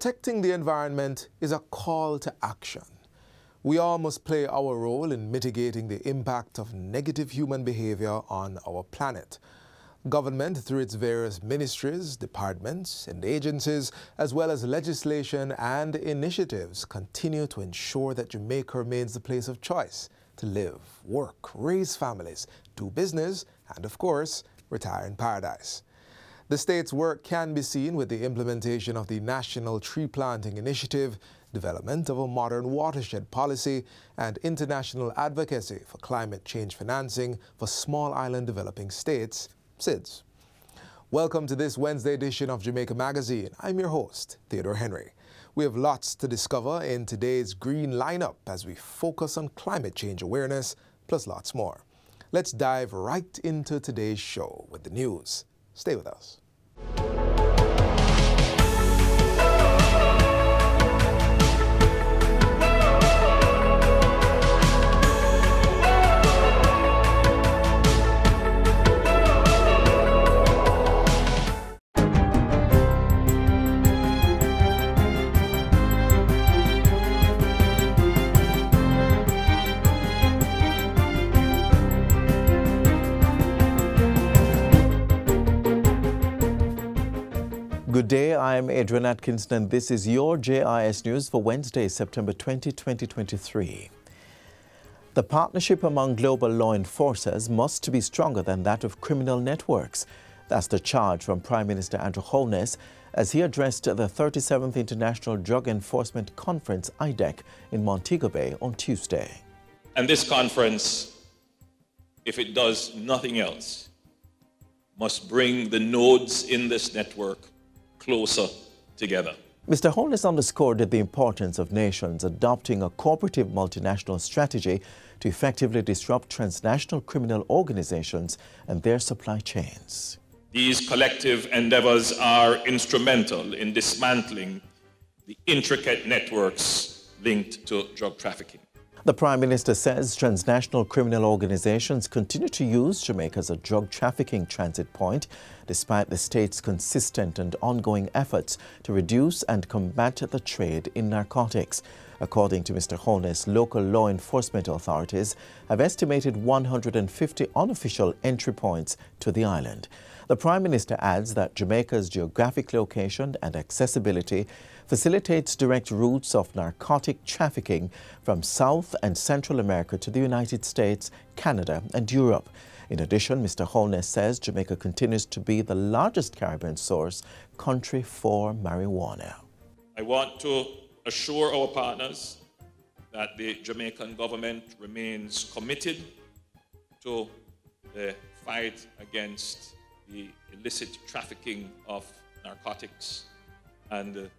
Protecting the environment is a call to action. We all must play our role in mitigating the impact of negative human behavior on our planet. Government, through its various ministries, departments, and agencies, as well as legislation and initiatives, continue to ensure that Jamaica remains the place of choice to live, work, raise families, do business, and of course, retire in paradise. The state's work can be seen with the implementation of the National Tree Planting Initiative, development of a modern watershed policy, and international advocacy for climate change financing for small island developing states, SIDS. Welcome to this Wednesday edition of Jamaica Magazine. I'm your host, Theodore Henry. We have lots to discover in today's green lineup as we focus on climate change awareness, plus lots more. Let's dive right into today's show with the news. Stay with us. Good day, I'm Adrian Atkinson and this is your JIS News for Wednesday, September 20, 2023. The partnership among global law enforcers must be stronger than that of criminal networks. That's the charge from Prime Minister Andrew Holness as he addressed the 37th International Drug Enforcement Conference, IDEC, in Montego Bay on Tuesday. And this conference, if it does nothing else, must bring the nodes in this network closer together. Mr. Holness underscored the importance of nations adopting a cooperative multinational strategy to effectively disrupt transnational criminal organizations and their supply chains. These collective endeavors are instrumental in dismantling the intricate networks linked to drug trafficking. The Prime Minister says transnational criminal organizations continue to use Jamaica as a drug trafficking transit point, despite the state's consistent and ongoing efforts to reduce and combat the trade in narcotics. According to Mr. Holness, local law enforcement authorities have estimated 150 unofficial entry points to the island. The Prime Minister adds that Jamaica's geographic location and accessibility facilitates direct routes of narcotic trafficking from South and Central America to the United States, Canada and Europe. In addition, Mr. Holness says Jamaica continues to be the largest Caribbean source country for marijuana. I want to assure our partners that the Jamaican government remains committed to the fight against the illicit trafficking of narcotics and the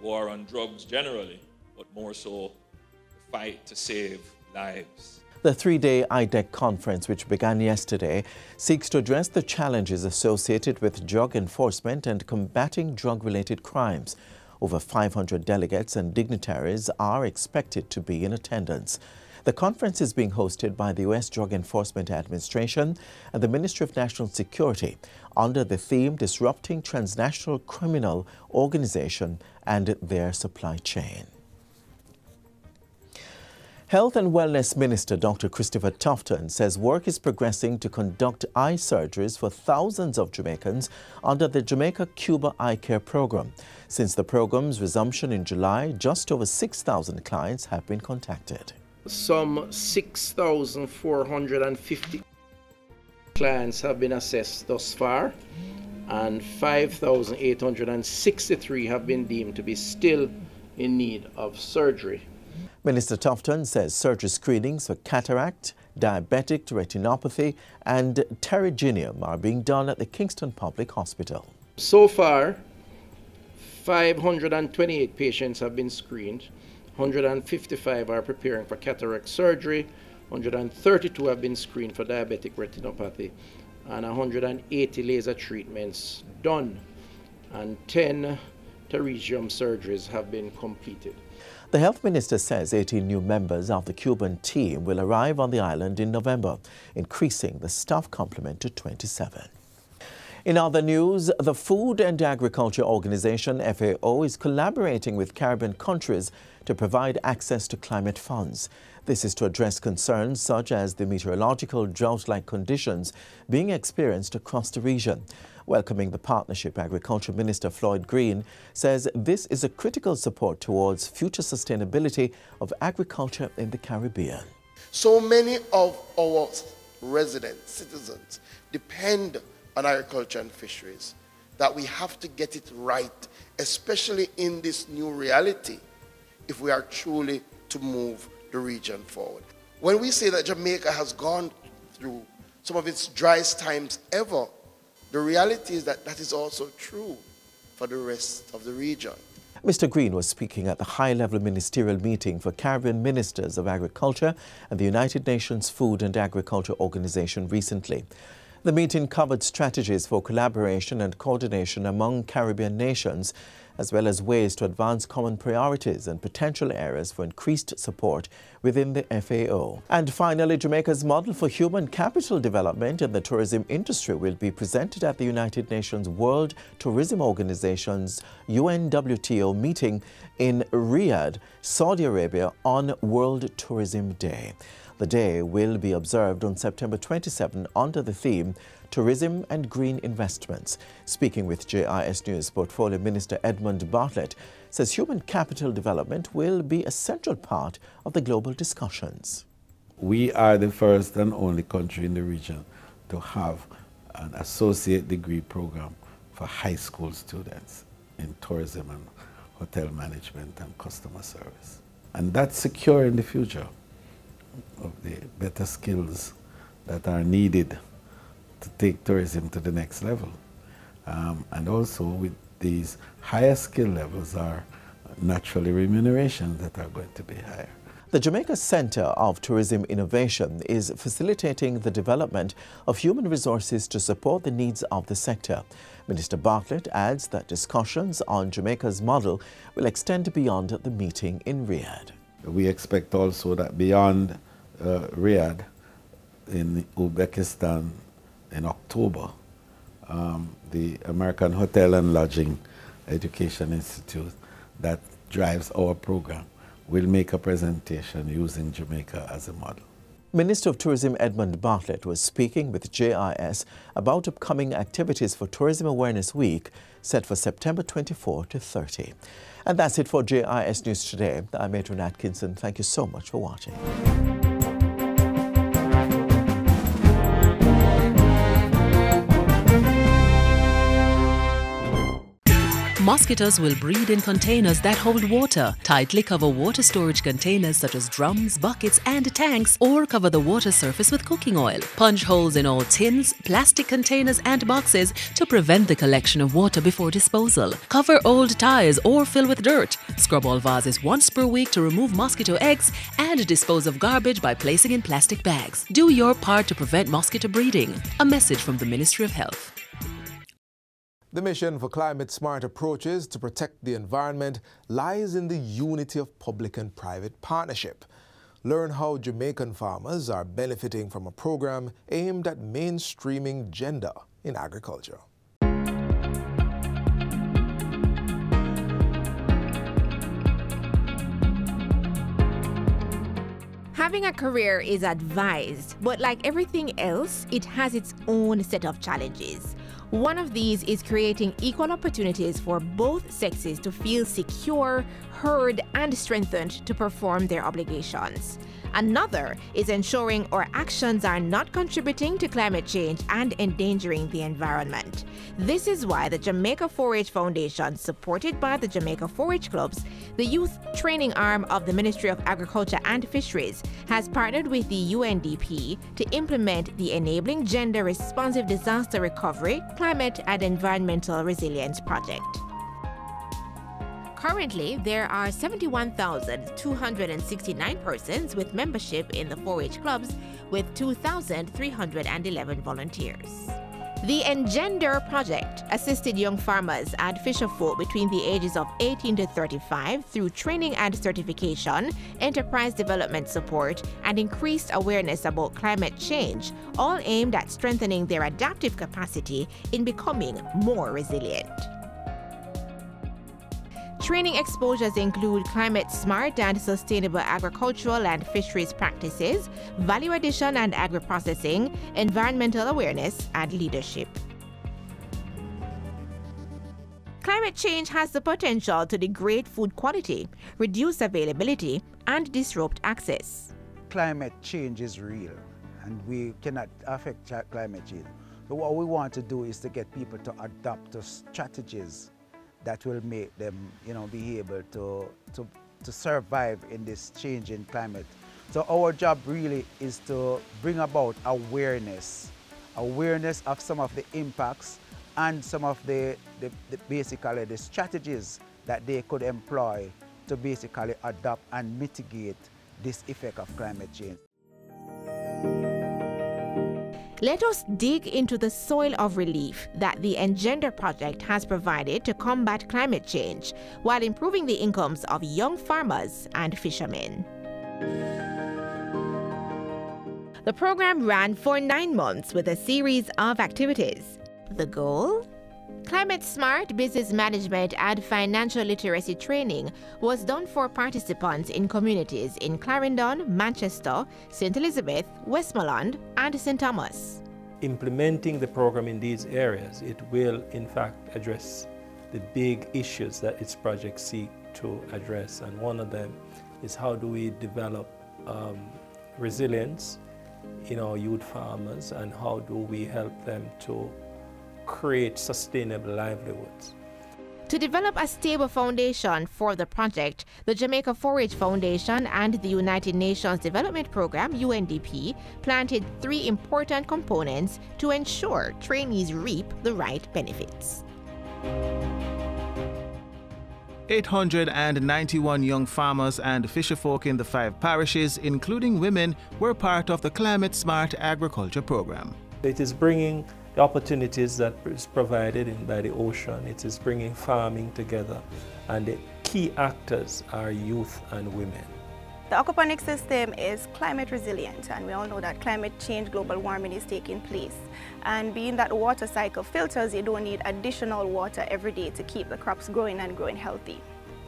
war on drugs generally, but more so the fight to save lives. The three-day IDEC conference, which began yesterday, seeks to address the challenges associated with drug enforcement and combating drug-related crimes. Over 500 delegates and dignitaries are expected to be in attendance. The conference is being hosted by the U.S. Drug Enforcement Administration and the Ministry of National Security under the theme Disrupting Transnational Criminal Organization and Their Supply Chain. Health and Wellness Minister Dr. Christopher Tufton says work is progressing to conduct eye surgeries for thousands of Jamaicans under the Jamaica-Cuba Eye Care Program. Since the program's resumption in July, just over 6,000 clients have been contacted. Some 6,450 clients have been assessed thus far, and 5,863 have been deemed to be still in need of surgery. Minister Tufton says surgery screenings for cataract, diabetic retinopathy and pterygium are being done at the Kingston Public Hospital. So far, 528 patients have been screened. 155 are preparing for cataract surgery, 132 have been screened for diabetic retinopathy, and 180 laser treatments done, and 10 pterygium surgeries have been completed. The Health Minister says 18 new members of the Cuban team will arrive on the island in November, increasing the staff complement to 27. In other news, the Food and Agriculture Organization, FAO, is collaborating with Caribbean countries to provide access to climate funds. This is to address concerns such as the meteorological drought-like conditions being experienced across the region. Welcoming the partnership, Agriculture Minister Floyd Green says this is a critical support towards future sustainability of agriculture in the Caribbean. So many of our residents, citizens, depend on agriculture and fisheries, that we have to get it right, especially in this new reality, if we are truly to move the region forward. When we say that Jamaica has gone through some of its driest times ever, the reality is that that is also true for the rest of the region. Mr. Green was speaking at the high-level ministerial meeting for Caribbean Ministers of Agriculture and the United Nations Food and Agriculture Organization recently. The meeting covered strategies for collaboration and coordination among Caribbean nations, as well as ways to advance common priorities and potential areas for increased support within the FAO. And finally, Jamaica's model for human capital development in the tourism industry will be presented at the United Nations World Tourism Organization's UNWTO meeting in Riyadh, Saudi Arabia on World Tourism Day. The day will be observed on September 27 under the theme Tourism and Green Investments. Speaking with JIS News, Portfolio Minister Edmund Bartlett says human capital development will be a central part of the global discussions. We are the first and only country in the region to have an associate degree program for high school students in tourism and hotel management and customer service. And that's secure in the future of the better skills that are needed to take tourism to the next level. And also with these higher skill levels are naturally remunerations that are going to be higher. The Jamaica Center of Tourism Innovation is facilitating the development of human resources to support the needs of the sector. Minister Bartlett adds that discussions on Jamaica's model will extend beyond the meeting in Riyadh. We expect also that beyond Riyadh, in Uzbekistan in October, the American Hotel and Lodging Education Institute that drives our program will make a presentation using Jamaica as a model. Minister of Tourism Edmund Bartlett was speaking with JIS about upcoming activities for Tourism Awareness Week set for September 24 to 30. And that's it for JIS News Today. I'm Adrian Atkinson. Thank you so much for watching. Mosquitoes will breed in containers that hold water. Tightly cover water storage containers such as drums, buckets and tanks, or cover the water surface with cooking oil. Punch holes in all tins, plastic containers and boxes to prevent the collection of water before disposal. Cover old tires or fill with dirt. Scrub all vases once per week to remove mosquito eggs and dispose of garbage by placing in plastic bags. Do your part to prevent mosquito breeding. A message from the Ministry of Health. The mission for climate-smart approaches to protect the environment lies in the unity of public and private partnership. Learn how Jamaican farmers are benefiting from a program aimed at mainstreaming gender in agriculture. Having a career is advised, but like everything else, it has its own set of challenges. One of these is creating equal opportunities for both sexes to feel secure, heard, and strengthened to perform their obligations. Another is ensuring our actions are not contributing to climate change and endangering the environment. This is why the Jamaica 4-H Foundation, supported by the Jamaica 4-H Clubs, the youth training arm of the Ministry of Agriculture and Fisheries, has partnered with the UNDP to implement the Enabling Gender Responsive Disaster Recovery, Climate and Environmental Resilience Project. Currently, there are 71,269 persons with membership in the 4-H clubs with 2,311 volunteers. The Engender Project assisted young farmers and fisherfolk between the ages of 18 to 35 through training and certification, enterprise development support, and increased awareness about climate change, all aimed at strengthening their adaptive capacity in becoming more resilient. Training exposures include climate-smart and sustainable agricultural and fisheries practices, value addition and agri-processing, environmental awareness, and leadership. Climate change has the potential to degrade food quality, reduce availability, and disrupt access. Climate change is real, and we cannot affect climate change. So what we want to do is to get people to adopt to strategies that will make them, be able to survive in this changing climate. So our job really is to bring about awareness of some of the impacts and some of basically the strategies that they could employ to basically adapt and mitigate this effect of climate change. Let us dig into the soil of relief that the Engender Project has provided to combat climate change while improving the incomes of young farmers and fishermen. The program ran for 9 months with a series of activities. The goal? Climate-smart business management and financial literacy training was done for participants in communities in Clarendon, Manchester, St. Elizabeth, Westmoreland, and St. Thomas. Implementing the program in these areas, it will in fact address the big issues that its projects seek to address. And one of them is how do we develop resilience in our youth farmers, and how do we help them to create sustainable livelihoods. To develop a stable foundation for the project, the Jamaica Forage Foundation and the United Nations Development Programme, UNDP, planted 3 important components to ensure trainees reap the right benefits. 891 young farmers and fisherfolk in the 5 parishes, including women, were part of the Climate Smart Agriculture Program. It is bringing the opportunities that is provided by the ocean. It is bringing farming together, and the key actors are youth and women. The aquaponics system is climate resilient, and we all know that climate change, global warming is taking place. And being that the water cycle filters, you don't need additional water every day to keep the crops growing and growing healthy.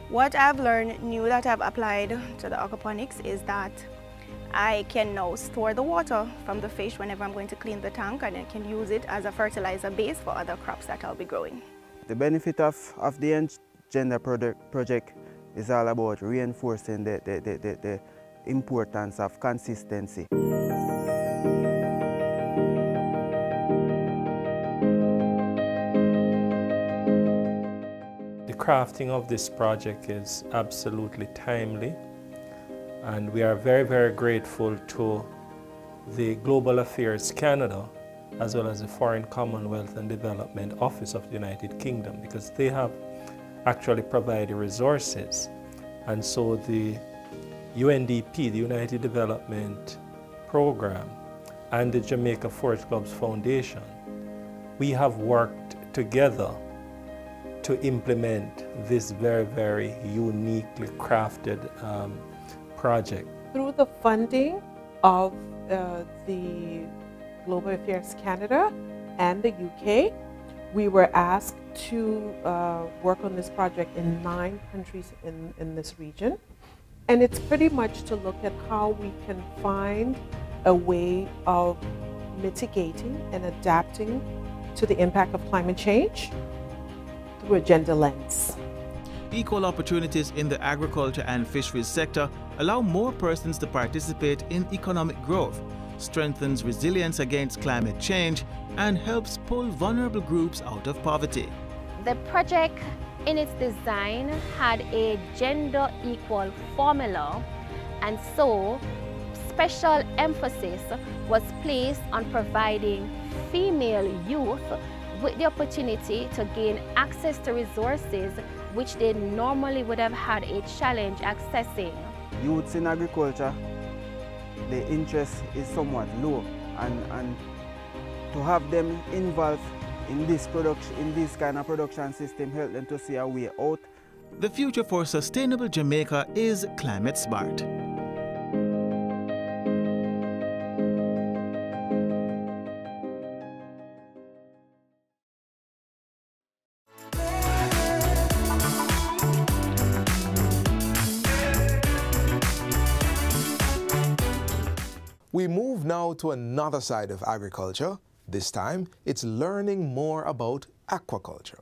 What I've learned new that I've applied to the aquaponics is that I can now store the water from the fish whenever I'm going to clean the tank, and I can use it as a fertilizer base for other crops that I'll be growing. The benefit of the Engender project is all about reinforcing the importance of consistency. The crafting of this project is absolutely timely, and we are very, very grateful to the Global Affairs Canada as well as the Foreign Commonwealth and Development Office of the United Kingdom, because they have actually provided resources. And so the UNDP, the United Development Program, and the Jamaica Forage Clubs Foundation, we have worked together to implement this very, very uniquely crafted project. Through the funding of the Global Affairs Canada and the UK, we were asked to work on this project in 9 countries in this region. And it's pretty much to look at how we can find a way of mitigating and adapting to the impact of climate change through a gender lens. Equal opportunities in the agriculture and fisheries sector allow more persons to participate in economic growth, strengthens resilience against climate change, and helps pull vulnerable groups out of poverty. The project in its design had a gender equal formula, and so special emphasis was placed on providing female youth with the opportunity to gain access to resources which they normally would have had a challenge accessing. Youths in agriculture, the interest is somewhat low, and to have them involved in this production, in this kind of production system, help them to see a way out. The future for sustainable Jamaica is climate smart. We move now to another side of agriculture. This time, it's learning more about aquaculture.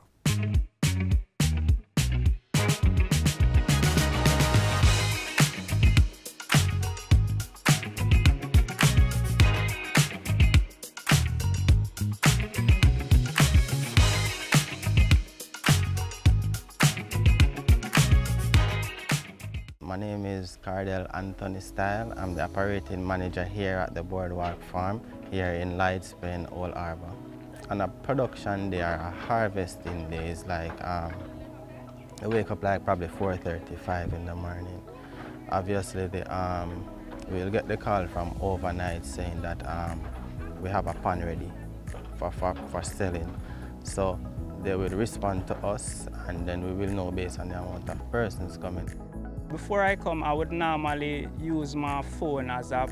My name is Cardell Anthony Style. I'm the operating manager here at the Boardwalk Farm here in Lightspen, Old Harbour. On a production day or a harvesting day is like, I wake up like probably 4:35 in the morning. Obviously, we'll get the call from overnight saying that we have a pan ready for selling. So they will respond to us, and then we will know based on the amount of persons coming. Before I come, I would normally use my phone as a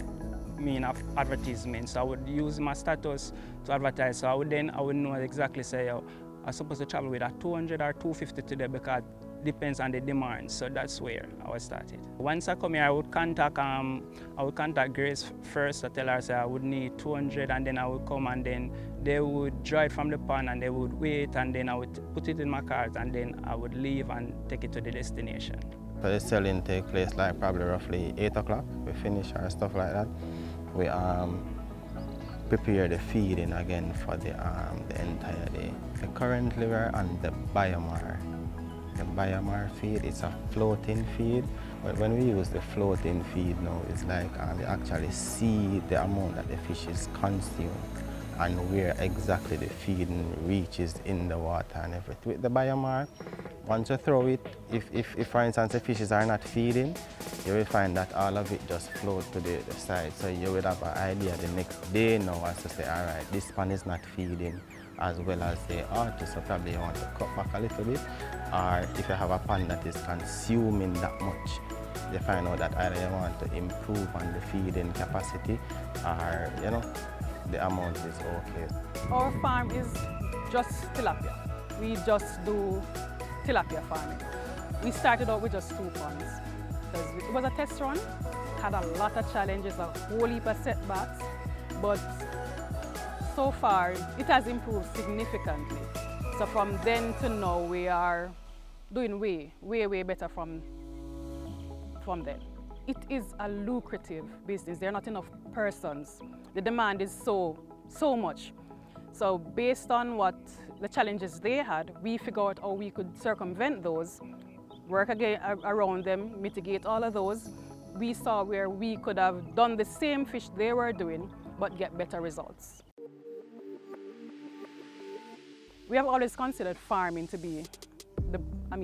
mean of advertisement. So I would use my status to advertise. So I would know exactly, say, I'm supposed to travel with a 200 or 250 today because it depends on the demand. So that's where I was started. Once I come here, I would contact Grace first to tell her say I would need 200, and then I would come, and then they would draw it from the pan and they would wait, and then I would put it in my cart, and then I would leave and take it to the destination. So the selling take place like probably roughly 8 o'clock. We finish our stuff like that. We prepare the feeding again for the entire day. So currently we're on the biomar. The biomar feed, it's a floating feed. But when we use the floating feed now, it's like we actually see the amount that the fish is consumed and where exactly the feeding reaches in the water and everything. With the biomar, once you throw it, if for instance the fishes are not feeding, you will find that all of it just floats to the side. So you will have an idea the next day now as to say, all right, this pan is not feeding as well as they ought to, so probably you want to cut back a little bit. Or if you have a pan that is consuming that much, you find out that either you want to improve on the feeding capacity or, you know, the amount is okay. Our farm is just tilapia. We just do tilapia farming. We started out with just 2 ponds because it was a test run, had a lot of challenges, a whole heap of setbacks, but so far it has improved significantly. So from then to now we are doing way better from then. It is a lucrative business. There are not enough persons. The demand is so much. So based on what the challenges they had, we figured out how we could circumvent those, work again around them, mitigate all of those. We saw where we could have done the same fish they were doing, but get better results. We have always considered farming to be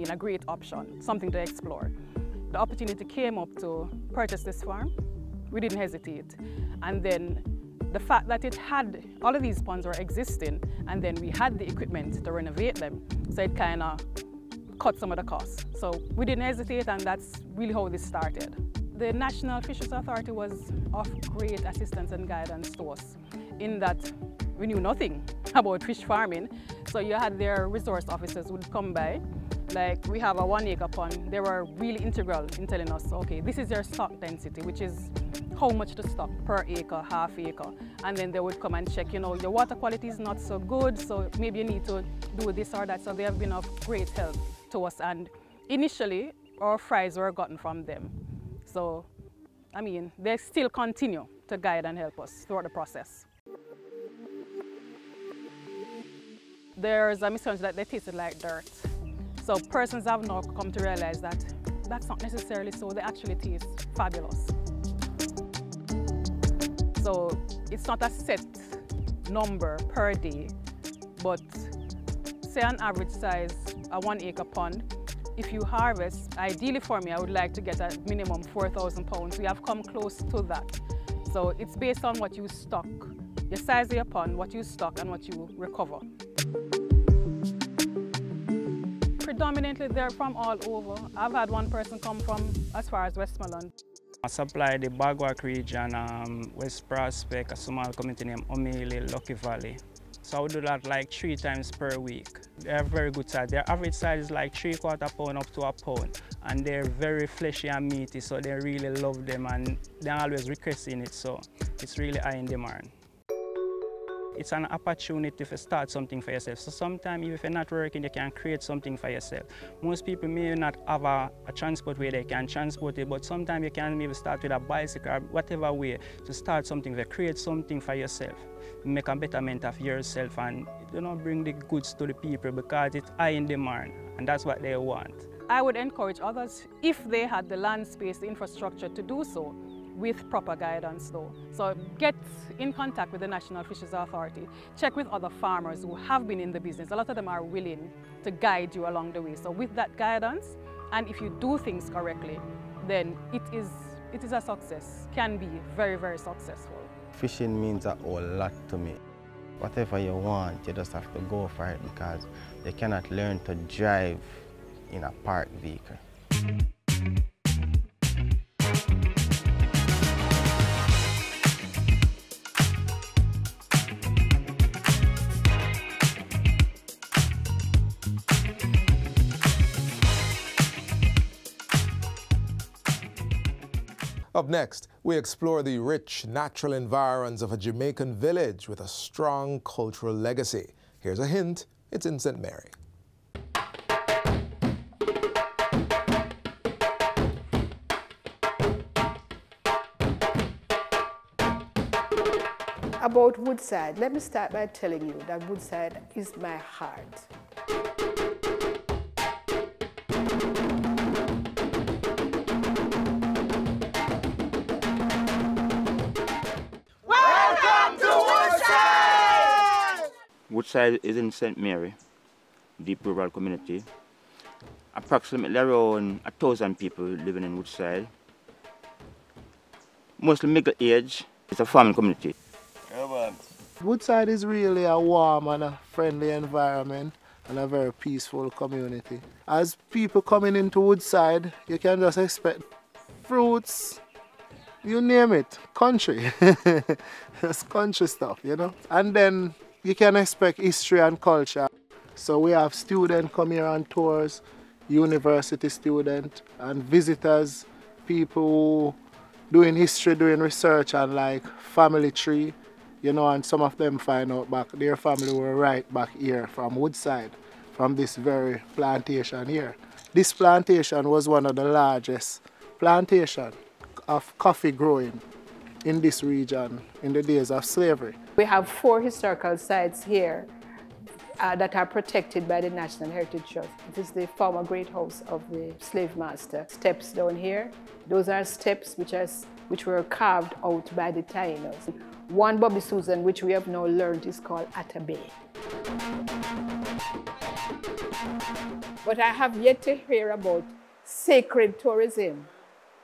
a great option, something to explore. The opportunity came up to purchase this farm. We didn't hesitate. And then the fact that it had, all of these ponds were existing, and then we had the equipment to renovate them, so it kind of cut some of the costs. So we didn't hesitate, and that's really how this started. The National Fisheries Authority was of great assistance and guidance to us in that we knew nothing about fish farming. So you had their resource officers who would come by. Like we have a 1 acre pond, they were really integral in telling us, okay, this is your stock density, which is how much to stock per acre, half acre. And then they would come and check, you know, your water quality is not so good, so maybe you need to do this or that. So they have been of great help to us. And initially, our fries were gotten from them. So, I mean, they still continue to guide and help us throughout the process. There's a misconception that they tasted like dirt. So persons have now come to realize that that's not necessarily so. They actually taste fabulous. So it's not a set number per day, but say an average size, a 1 acre pond, if you harvest, ideally for me, I would like to get a minimum 4,000 pounds. We have come close to that. So it's based on what you stock You size your pond, what you stock and what you recover. Predominantly they're from all over. I've had one person come from as far as Westmoreland. I supply the Bagwak region, West Prospect, a small community named O'Malley, Lucky Valley. So I would do that like 3 times per week. They're very good size. Their average size is like 3/4 pound up to a pound. And they're very fleshy and meaty, so they really love them and they're always requesting it, so it's really high in demand. It's an opportunity to start something for yourself. So sometimes if you're not working, you can create something for yourself. Most people may not have a transport way they can transport it, but sometimes you can maybe start with a bicycle or whatever way to start something, to create something for yourself. Make a betterment of yourself and bring the goods to the people because it's high in demand and that's what they want. I would encourage others, if they had the land space, the infrastructure to do so, with proper guidance though. So get in contact with the National Fisheries Authority. Check with other farmers who have been in the business. A lot of them are willing to guide you along the way. So with that guidance, and if you do things correctly, then it is a success. Can be very, very successful. Fishing means a whole lot to me. Whatever you want, you just have to go for it because you cannot learn to drive in a parked vehicle. Up next, we explore the rich natural environs of a Jamaican village with a strong cultural legacy. Here's a hint, it's in St. Mary. About Woodside, let me start by telling you that Woodside is my heart. Woodside is in St. Mary, deep rural community. Approximately around 1,000 people living in Woodside. Mostly middle age. It's a farming community. Woodside is really a warm and a friendly environment and a very peaceful community. As people coming into Woodside, you can just expect fruits, you name it, country. It's country stuff, And then you can expect history and culture. So we have students come here on tours, university students and visitors, people doing history, doing research and like family tree, and some of them find out back their family were right back here from Woodside, from this very plantation here. This plantation was one of the largest plantations of coffee growing in this region in the days of slavery. We have 4 historical sites here that are protected by the National Heritage Trust. It is the former great house of the slave master. Steps down here, those are steps which were carved out by the Tainos. One Bobby Susan, which we have now learned, is called Atabay. But I have yet to hear about sacred tourism.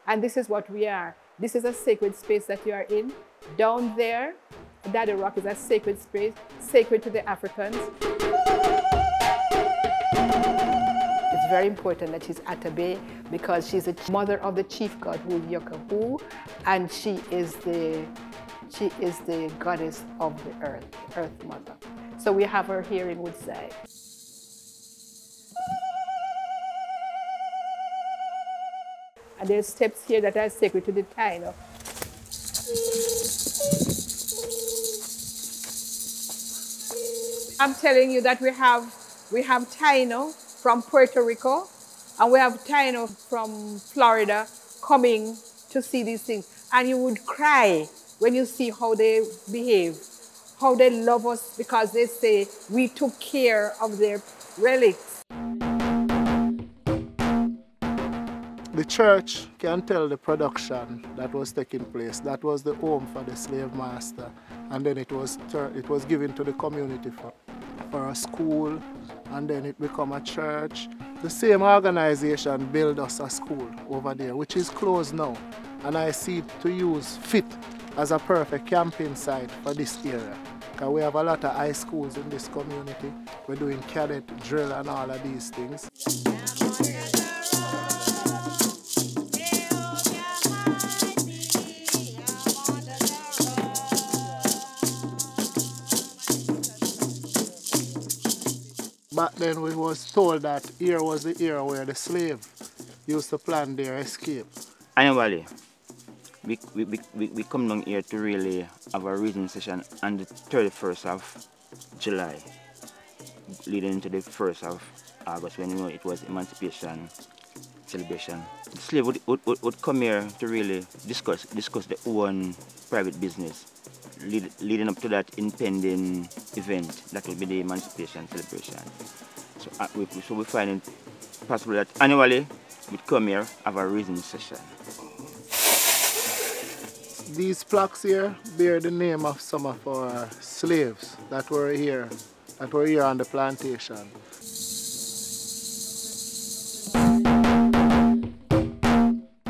And this is what we are. This is a sacred space that you are in. Down there, Daddy Rock is a sacred space, sacred to the Africans. It's very important that she's Atabay because she's the mother of the chief god who is Yokahu, and she is the goddess of the earth mother. So we have her here in Woodside. And there's steps here that are sacred to the Taino. I'm telling you that we have Taino from Puerto Rico, and we have Taino from Florida coming to see these things. And you would cry when you see how they behave, how they love us because they say we took care of their relics. The church can tell the production that was taking place. That was the home for the slave master. And then it was given to the community for a school, and then it became a church. The same organization built us a school over there, which is closed now. and I see to use fit as a perfect camping site for this area. Because we have a lot of high schools in this community. We're doing cadet drill and all of these things. Back then we was told that here was the era where the slave used to plan their escape. Annually, we come down here to really have a reading session on the 31st of July, leading into the 1st of August, when it was Emancipation celebration. The slave would come here to really discuss their own private business, leading up to that impending event that will be the Emancipation celebration. So we find it possible that annually we'd come here, have a reading session. These plaques here bear the name of some of our slaves that were here on the plantation.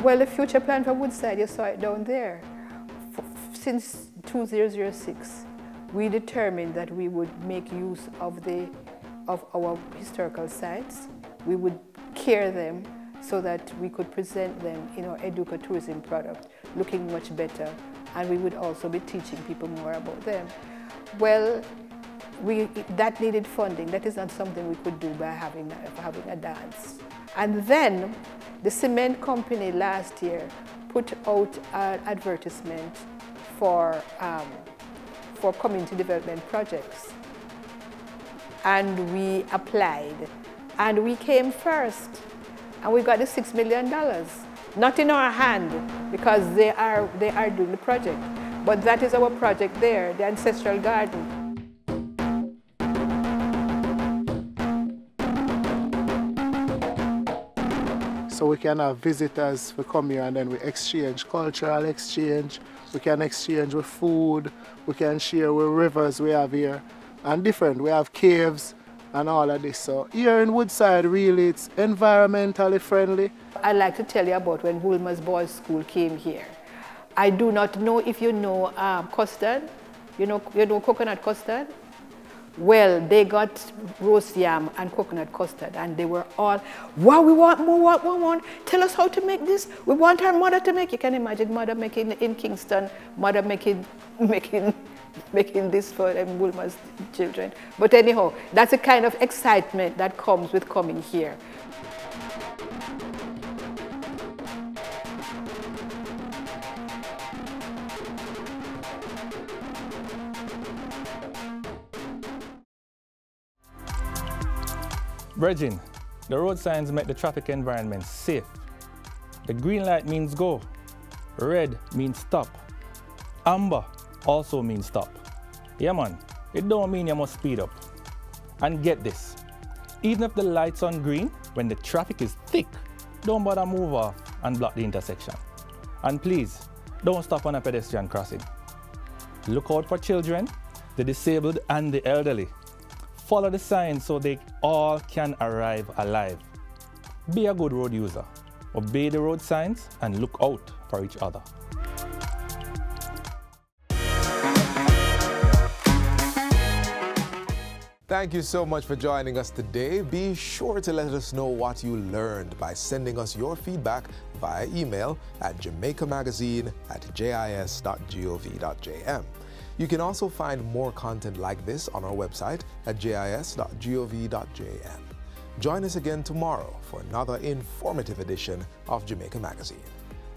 Well, the future plan for Woodside, you saw it down there. Since 2006, we determined that we would make use of our historical sites. We would care them so that we could present them in our educatourism product, looking much better, and we would also be teaching people more about them. Well, that needed funding. That is not something we could do by having a dance. And then the cement company last year put out an advertisement for community development projects. And we applied, and we came first. And we got the $6 million, not in our hand, because they are doing the project. But that is our project there, the ancestral garden. So we can have visitors who come here and then we exchange, cultural exchange, we can exchange with food, we can share with rivers we have here, and different, we have caves and all of this. So here in Woodside, really, it's environmentally friendly. I'd like to tell you about when Woolmer's Boys School came here. I do not know if you know custard, you know coconut custard? Well, they got roast yam and coconut custard, and they were all, wow, we want more, what we want. Tell us how to make this. We want our mother to make. You can imagine mother making in Kingston, mother making this for them Woolmer's children. But anyhow, that's the kind of excitement that comes with coming here. Brethren, the road signs make the traffic environment safe. The green light means go. Red means stop. Amber also means stop. Yeah man, it don't mean you must speed up. And get this, even if the light's on green, when the traffic is thick, don't bother move off and block the intersection. And please, don't stop on a pedestrian crossing. Look out for children, the disabled and the elderly. Follow the signs so they all can arrive alive. Be a good road user. Obey the road signs and look out for each other. Thank you so much for joining us today. Be sure to let us know what you learned by sending us your feedback via email at jamaicamagazine@jis.gov.jm. You can also find more content like this on our website at jis.gov.jm. Join us again tomorrow for another informative edition of Jamaica Magazine.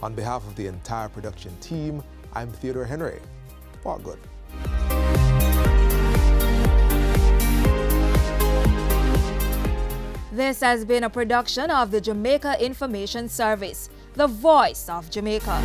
On behalf of the entire production team, I'm Theodore Henry. All good. This has been a production of the Jamaica Information Service, the voice of Jamaica.